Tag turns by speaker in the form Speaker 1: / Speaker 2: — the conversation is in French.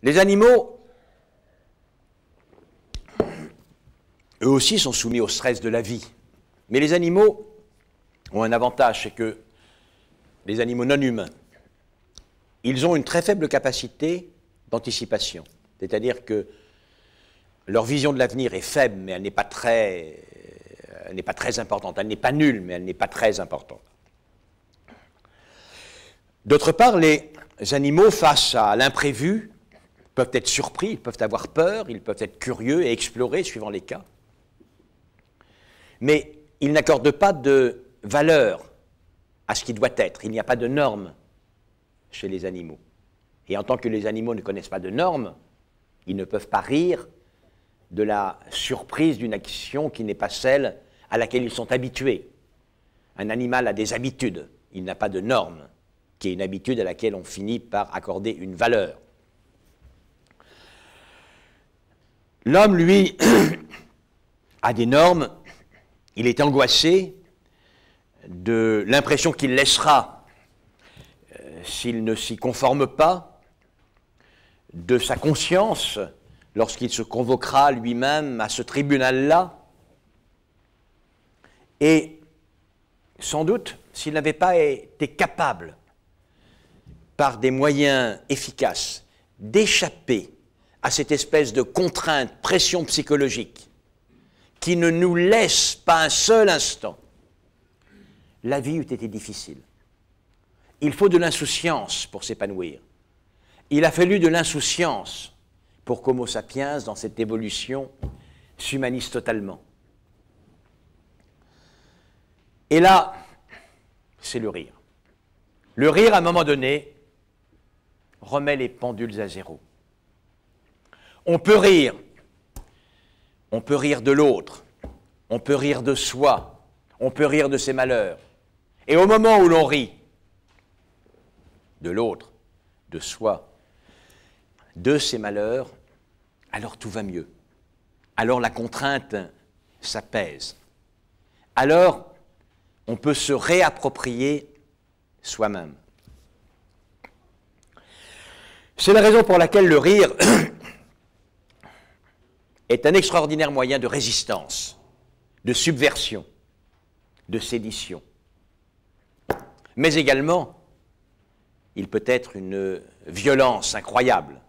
Speaker 1: Les animaux, eux aussi sont soumis au stress de la vie. Mais les animaux ont un avantage, c'est que les animaux non humains, ils ont une très faible capacité d'anticipation. C'est-à-dire que leur vision de l'avenir est faible, mais elle n'est pas très importante. Elle n'est pas nulle, mais elle n'est pas très importante. D'autre part, les animaux, face à l'imprévu, peuvent être surpris, ils peuvent avoir peur, ils peuvent être curieux et explorer, suivant les cas. Mais ils n'accordent pas de valeur à ce qui doit être. Il n'y a pas de normes chez les animaux. Et en tant que les animaux ne connaissent pas de normes, ils ne peuvent pas rire de la surprise d'une action qui n'est pas celle à laquelle ils sont habitués. Un animal a des habitudes, il n'a pas de normes, qui est une habitude à laquelle on finit par accorder une valeur. L'homme, lui, a des normes, il est angoissé de l'impression qu'il laissera s'il ne s'y conforme pas, de sa conscience lorsqu'il se convoquera lui-même à ce tribunal-là. Et sans doute, s'il n'avait pas été capable, par des moyens efficaces, d'échapper à cette espèce de contrainte, pression psychologique, qui ne nous laisse pas un seul instant, la vie eût été difficile. Il faut de l'insouciance pour s'épanouir. Il a fallu de l'insouciance pour qu'Homo sapiens, dans cette évolution, s'humanise totalement. Et là, c'est le rire. Le rire, à un moment donné, remet les pendules à zéro. On peut rire de l'autre, on peut rire de soi, on peut rire de ses malheurs. Et au moment où l'on rit de l'autre, de soi, de ses malheurs, alors tout va mieux. Alors la contrainte s'apaise. Alors on peut se réapproprier soi-même. C'est la raison pour laquelle le rire est un extraordinaire moyen de résistance, de subversion, de sédition. Mais également, il peut être une violence incroyable